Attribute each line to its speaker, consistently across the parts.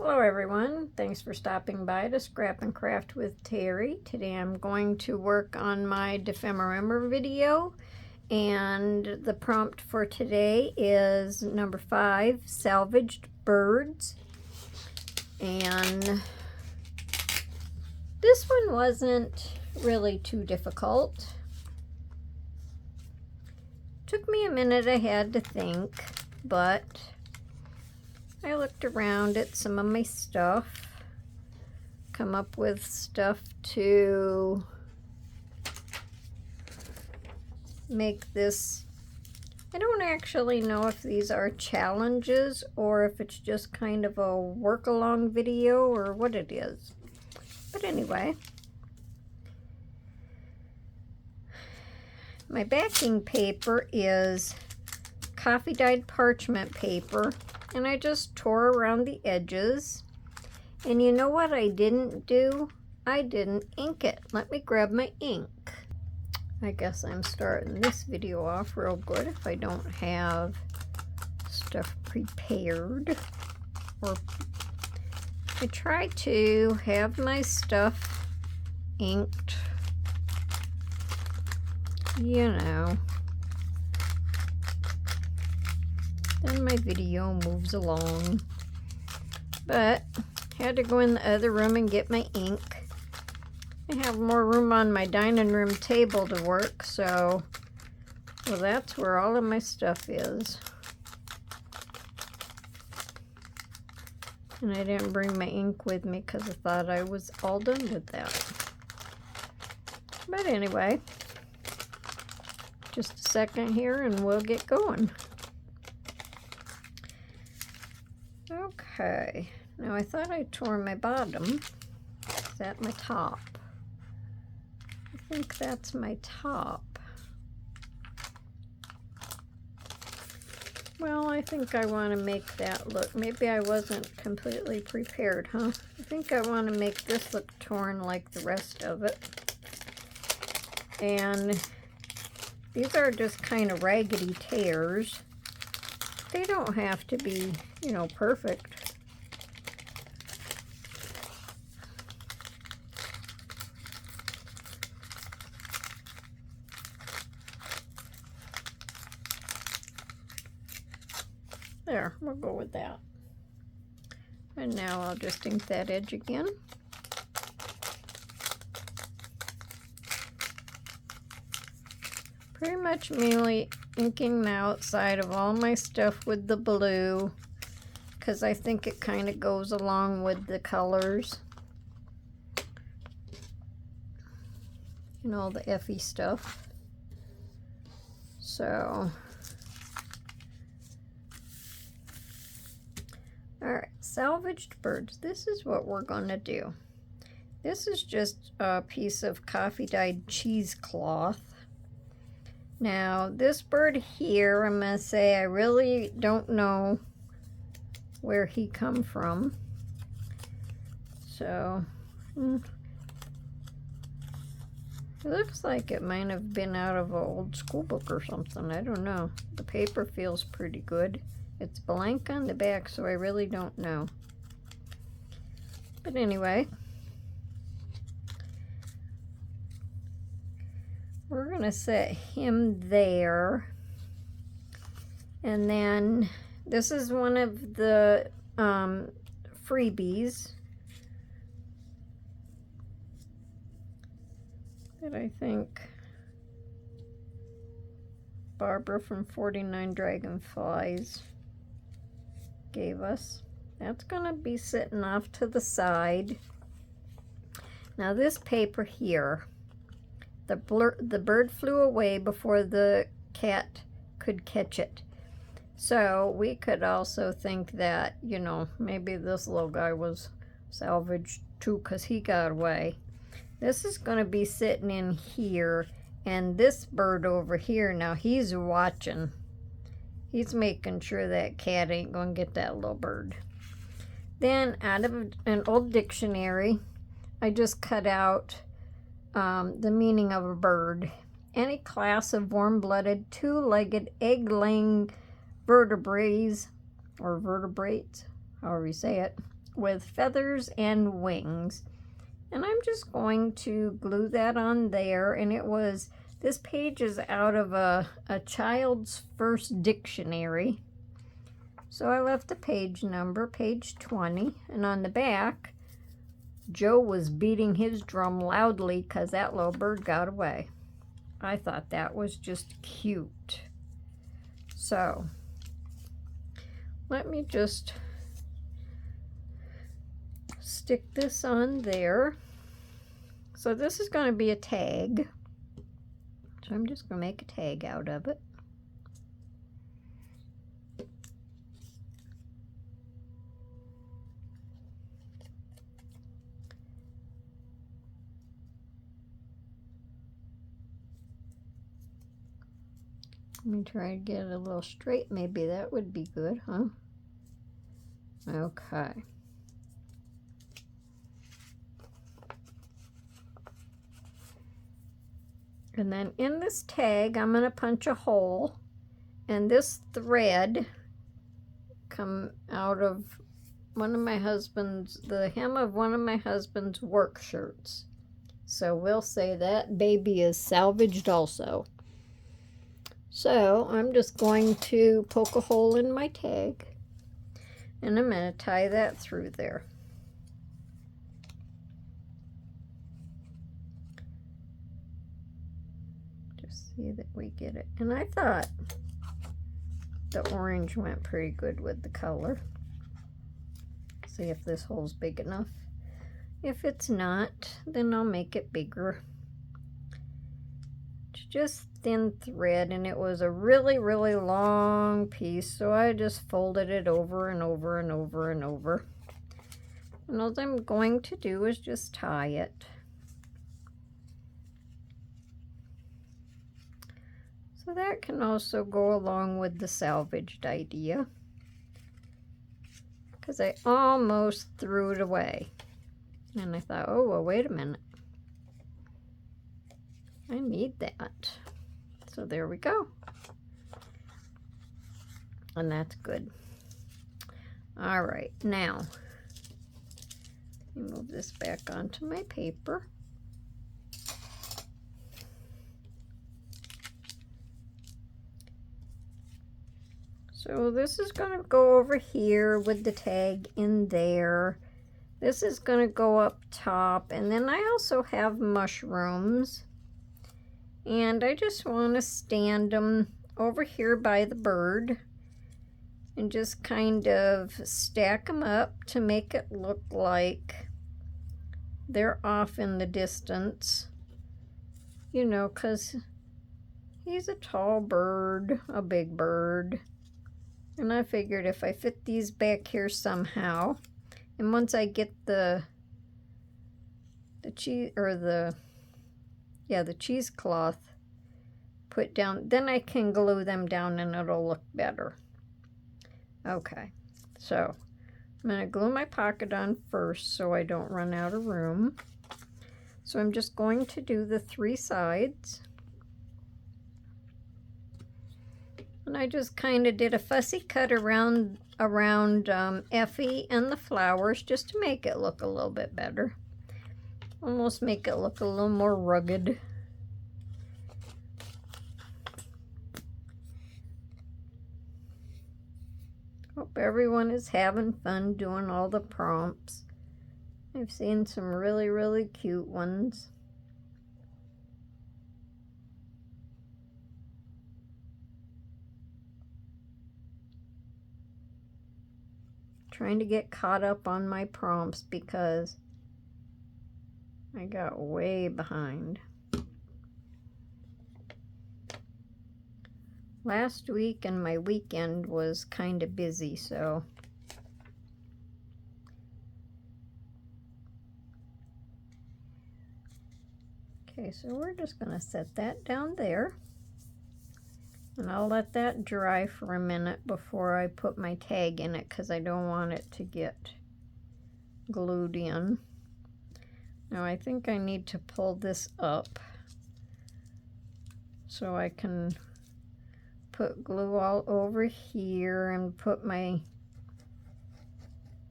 Speaker 1: Hello everyone, thanks for stopping by to Scrap and Craft with Terry. Today I'm going to work on my Dephemerember video, and the prompt for today is number 5, Salvaged Birds. And this one wasn't really too difficult. Took me a minute, I had to think, but I looked around at some of my stuff, come up with stuff to make this. I don't actually know if these are challenges or if it's just kind of a work-along video or what it is. But anyway, my backing paper is coffee-dyed parchment paper. And I just tore around the edges. And you know what I didn't do? I didn't ink it. Let me grab my ink. I guess I'm starting this video off real good if I don't have stuff prepared. Or I try to have my stuff inked, you know. Then my video moves along. But had to go in the other room and get my ink. I have more room on my dining room table to work, so well, that's where all of my stuff is. And I didn't bring my ink with me because I thought I was all done with that. But anyway, just a second here and we'll get going. Okay, now I thought I tore my bottom. Is that my top? I think that's my top. Well, I think I want to make that look, maybe I wasn't completely prepared, huh? I think I want to make this look torn like the rest of it. And these are just kind of raggedy tears. They don't have to be, you know, perfect. There, we'll go with that. And now I'll just ink that edge again. Pretty much mainly inking the outside of all my stuff with the blue because I think it kind of goes along with the colors and all the Effie stuff. So, alright, salvaged birds. This is what we're going to do. This is just a piece of coffee-dyed cheesecloth. Now, this bird here, I'm going to say I really don't know where he come from. So, it looks like it might have been out of an old school book or something. I don't know. The paper feels pretty good. It's blank on the back, so I really don't know. But anyway, we're going to set him there. And then this is one of the freebies that I think Barbara from 49 Dragonflies gave us. That's going to be sitting off to the side. Now this paper here, the bird flew away before the cat could catch it. So we could also think that, you know, maybe this little guy was salvaged too because he got away. This is going to be sitting in here, and this bird over here, now he's watching. He's making sure that cat ain't going to get that little bird. Then out of an old dictionary, I just cut out the meaning of a bird. Any class of warm-blooded, two-legged, egg-laying vertebrates, or vertebrates, however you say it, with feathers and wings. And I'm just going to glue that on there. And it was, this page is out of a child's first dictionary. So I left the page number, page 20. And on the back, Joe was beating his drum loudly because that little bird got away. I thought that was just cute. So let me just stick this on there. So this is going to be a tag. So I'm just going to make a tag out of it. Let me try to get it a little straight. Maybe that would be good, huh? Okay. And then in this tag, I'm going to punch a hole. And this thread come out of one of my husband's, the hem of one of my husband's work shirts. So we'll say that baby is salvaged also. So I'm just going to poke a hole in my tag, and I'm going to tie that through there. Just see that we get it. And I thought the orange went pretty good with the color. See if this hole's big enough. If it's not, then I'll make it bigger. It's just thin thread, and it was a really, really long piece, so I just folded it over and over and over and over. And all I'm going to do is just tie it. So that can also go along with the salvaged idea, because I almost threw it away. And I thought, oh, well, wait a minute. I need that. So there we go. And that's good. All right, now, let me move this back onto my paper. So this is going to go over here with the tag in there. This is going to go up top. And then I also have mushrooms. And I just want to stand them over here by the bird and just kind of stack them up to make it look like they're off in the distance. You know, because he's a tall bird, a big bird. And I figured if I fit these back here somehow, and once I get the cheesecloth put down, then I can glue them down and it'll look better. Okay, so I'm going to glue my pocket on first so I don't run out of room. So I'm just going to do the 3 sides. And I just kind of did a fussy cut around Effie and the flowers just to make it look a little bit better. Almost make it look a little more rugged. Hope everyone is having fun doing all the prompts. I've seen some really, really cute ones. Trying to get caught up on my prompts because I got way behind. Last week and my weekend was kind of busy, so okay, so we're just going to set that down there. And I'll let that dry for a minute before I put my tag in it because I don't want it to get glued in. Now I think I need to pull this up so I can put glue all over here and put my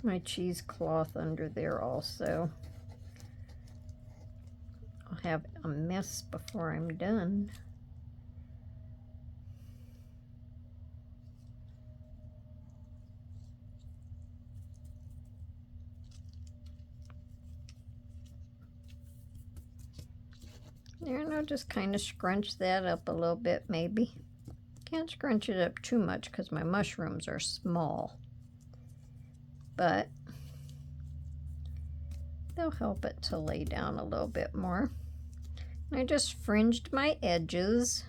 Speaker 1: my cheesecloth under there also. I'll have a mess before I'm done. There, and I'll just kind of scrunch that up a little bit maybe. Can't scrunch it up too much because my mushrooms are small, but they'll help it to lay down a little bit more. I just fringed my edges.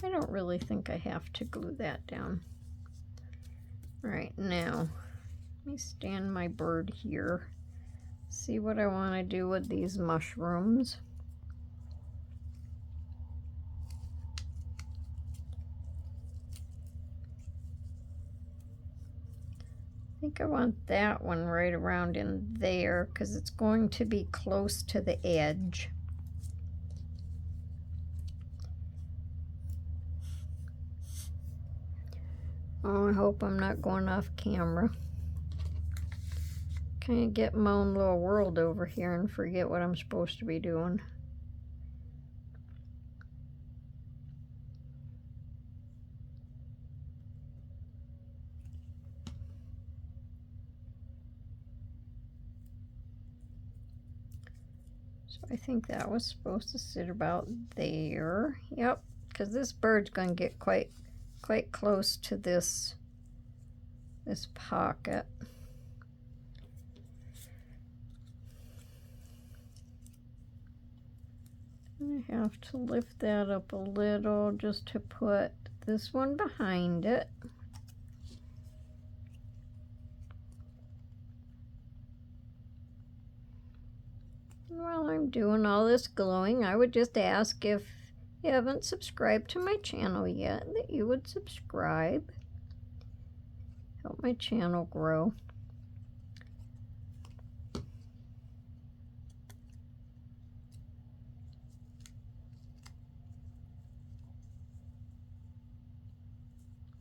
Speaker 1: I don't really think I have to glue that down. All right, now let me stand my bird here. See what I want to do with these mushrooms. I think I want that one right around in there because it's going to be close to the edge. Oh, I hope I'm not going off camera. Kind of get my own little world over here and forget what I'm supposed to be doing. So I think that was supposed to sit about there. Yep, because this bird's going to get quite close to this pocket. I have to lift that up a little just to put this one behind it. While I'm doing all this gluing, I would just ask if you haven't subscribed to my channel yet, that you would subscribe. Help my channel grow.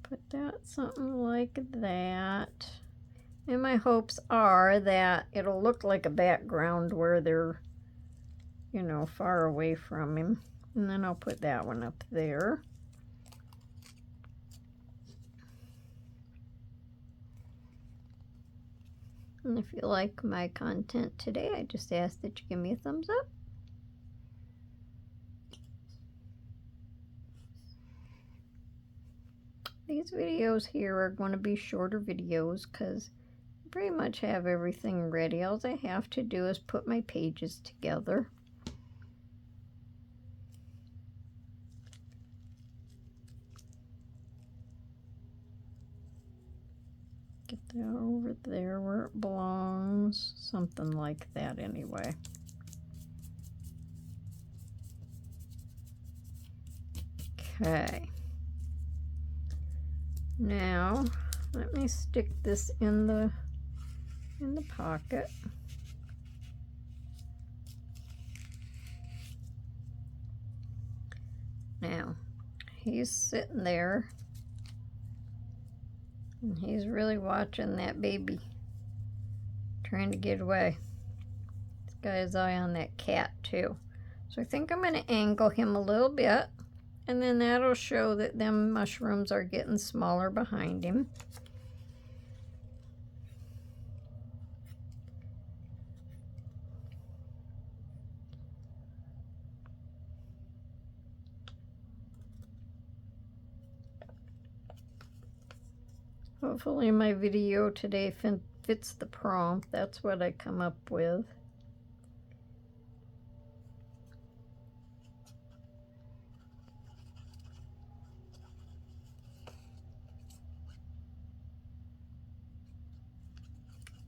Speaker 1: Put that something like that. And my hopes are that it'll look like a background where they're, you know, far away from him. And then I'll put that one up there. And if you like my content today, I just ask that you give me a thumbs up. These videos here are going to be shorter videos because I pretty much have everything ready. All I have to do is put my pages together. Get that over there where it belongs. Something like that anyway. Okay. Now, let me stick this in the pocket. Now, he's sitting there, and he's really watching that baby, trying to get away. He's got his eye on that cat, too. So I think I'm going to angle him a little bit. And then that'll show that them mushrooms are getting smaller behind him. Hopefully my video today fits the prompt. That's what I come up with.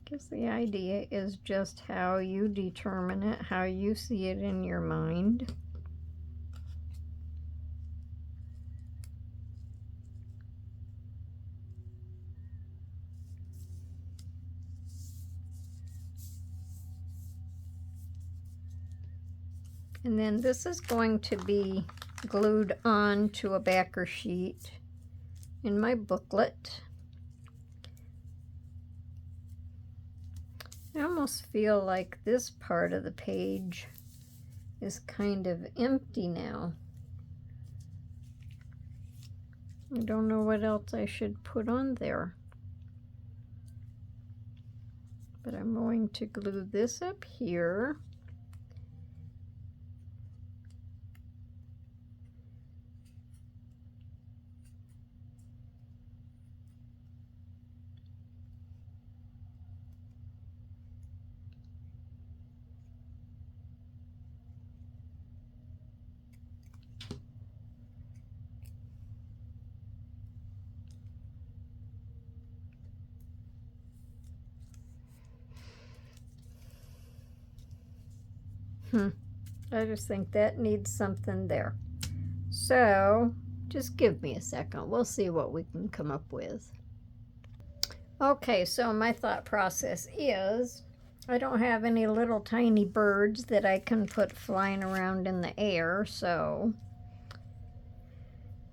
Speaker 1: Because the idea is just how you determine it, how you see it in your mind. And then this is going to be glued on to a backer sheet in my booklet. I almost feel like this part of the page is kind of empty now. I don't know what else I should put on there. But I'm going to glue this up here. I just think that needs something there. So just give me a second. We'll see what we can come up with. Okay, so my thought process is I don't have any little tiny birds that I can put flying around in the air, so,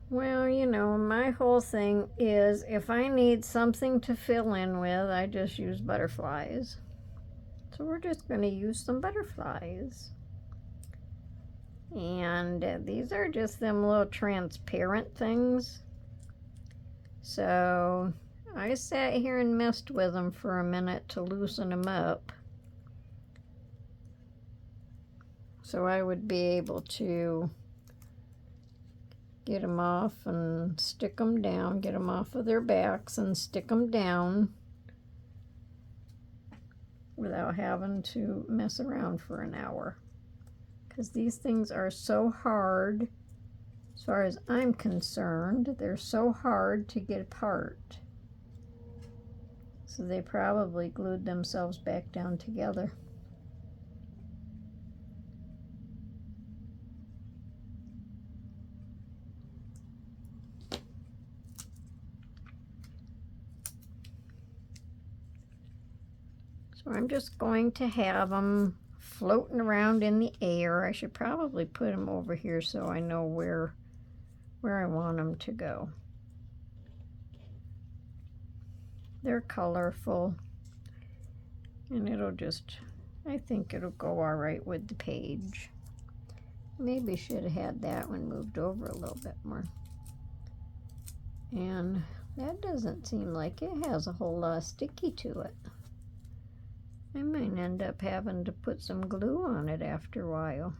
Speaker 1: well, you know, my whole thing is if I need something to fill in with, I just use butterflies. So we're just going to use some butterflies. And these are just them little transparent things. So I sat here and messed with them for a minute to loosen them up, so I would be able to get them off and stick them down, get them off of their backs and stick them down without having to mess around for an hour. Because these things are so hard, as far as I'm concerned, they're so hard to get apart. So they probably glued themselves back down together. So I'm just going to have them floating around in the air. I should probably put them over here so I know where I want them to go. They're colorful, and it'll just, I think it'll go all right with the page. Maybe should have had that one moved over a little bit more. And that doesn't seem like it has a whole lot of sticky to it. I might end up having to put some glue on it after a while,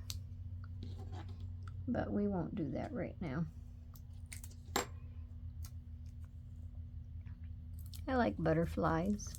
Speaker 1: but we won't do that right now. I like butterflies.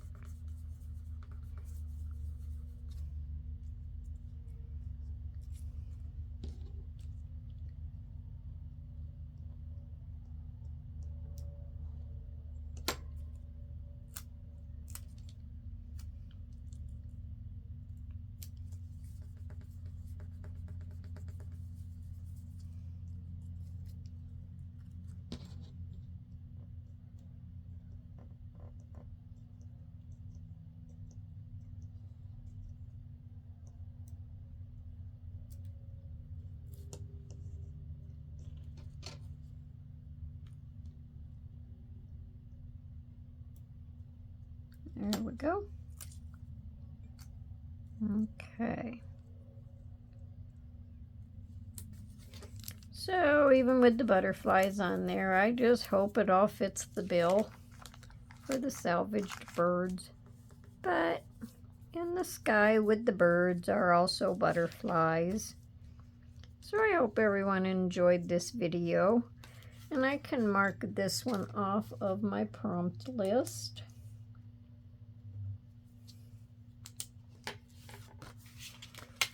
Speaker 1: There we go. Okay. So even with the butterflies on there, I just hope it all fits the bill for the salvaged birds. But in the sky with the birds are also butterflies. So I hope everyone enjoyed this video. And I can mark this one off of my prompt list.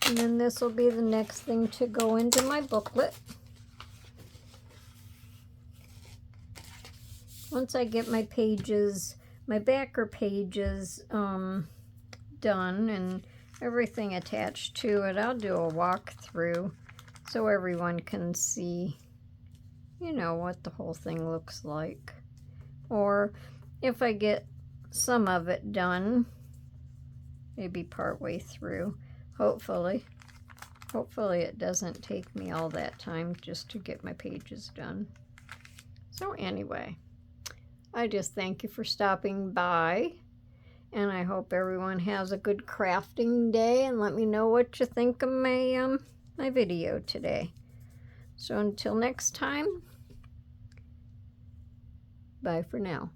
Speaker 1: And then this will be the next thing to go into my booklet. Once I get my pages, my backer pages done and everything attached to it, I'll do a walkthrough so everyone can see, you know, what the whole thing looks like. Or if I get some of it done, maybe partway through, hopefully, Hopefully it doesn't take me all that time just to get my pages done. So anyway, I just thank you for stopping by. And I hope everyone has a good crafting day, and let me know what you think of my video today. So until next time, bye for now.